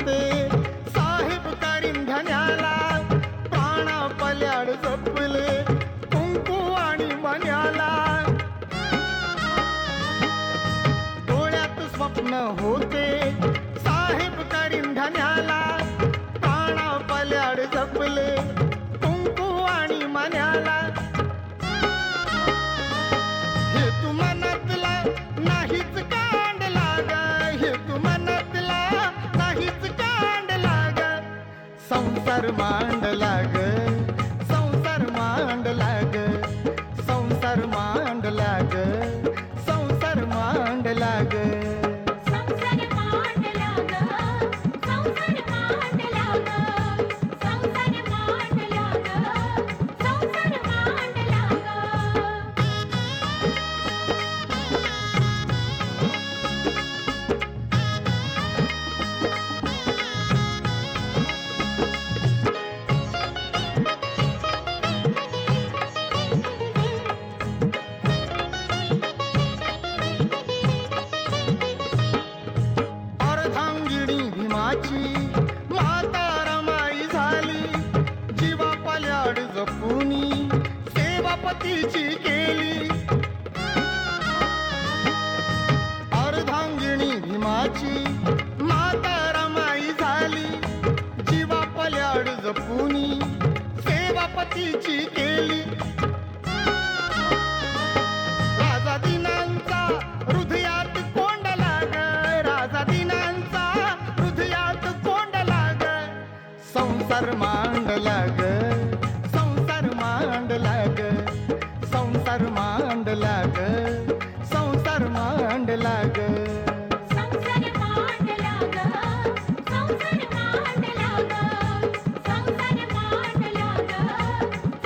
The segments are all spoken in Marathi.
होते साहेब करिंधण्याला प्राणा पल्याड जपले कुंकू आणि मन्याला डोळ्यात स्वप्न होते साहेब करिंधण्याला प्राणा पल्याड जपले कुंकू आणि मन्याला हे तू मनातला नाहीच कांडला ग हे तू मनातला नाहीच कांडला ग संसार मांडला ग संसार मांडला ग संसार मांडला ग संसार मांडला ग संसार मांडला ग संसार मांडला ग संसार मांडला ग संसार मांडला ग अर्धांगिणी भीमाची माता रमाई झाली जीवा पल्याड जपुनी सेवापतीची केली अर्धांगिणी भीमाची माता रमाई झाली जीवा पल्याड जपुनी सेवापतीची केली राजा दिनांचा हृदयात कोंडला ग राजा दिनांचा हृदयात कोंडला ग संसार मांडला ग संसार मांडला ग संसार मांडला ग संसार मांडला ग संसार मांडला ग संसार मांडला ग संसार मांडला ग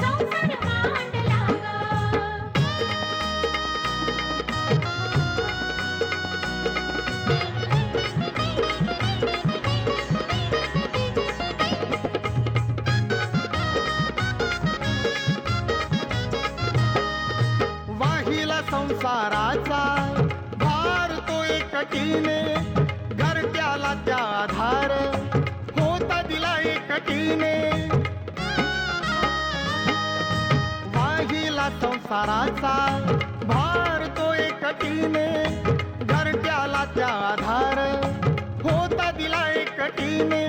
संसार मांडला ग वाहिला संसाराचा भार तो एकटीने घरट्याला त्या आधार होता दिला एकटीने वाहिला संसाराचा भार तो एकटीने घरट्याला त्या आधार होता दिला एकटीने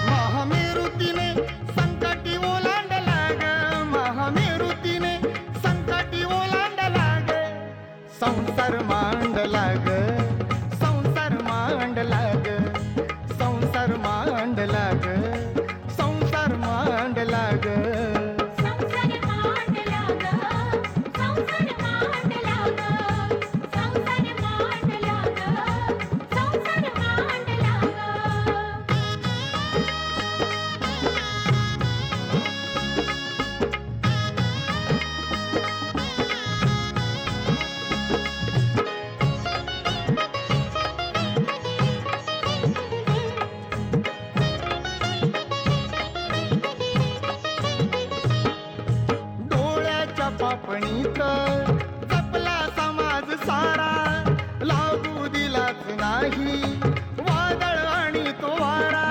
महामेरुतीने संकटी ओलांडला ग महामेरुतीने संकटी ओलांडला ग संसार मांडला ग संसार मांडला ग संसार मांडला ग संसार मांडला ग संसार मांडला ग संसार मांडला ग संसार मांडला ग संसार मांडला ग डोळ्याच्या पापणीत जपला समाज सारा लागू दिलाच नाही वादळ आणि तो वारा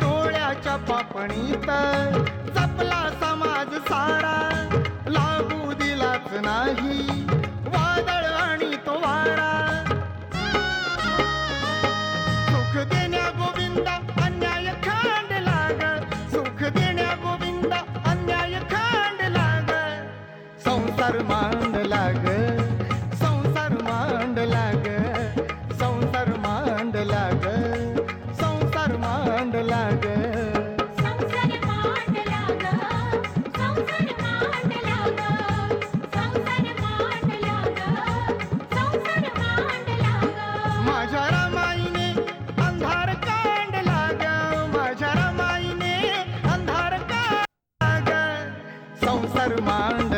डोळ्याच्या पापणीत जपला समाज सारा लागू दिलाच नाही वादळ आणि तो वारा सुख देण्या गोविंदा अन्याय खांडला ग सुख देण्या गोविंदा अन्याय खांडला ग संसार मांडला ग संसार मांडला ग संसार मांडला ग संसार मांडला ग संसार मांडला ग संसार मांडला ग संसार मांडला ग संसार मांडला ग माझ्या रमाईने अंधार कांडला ग माझ्या रमाईने अंधार कांडला ग संसार मांड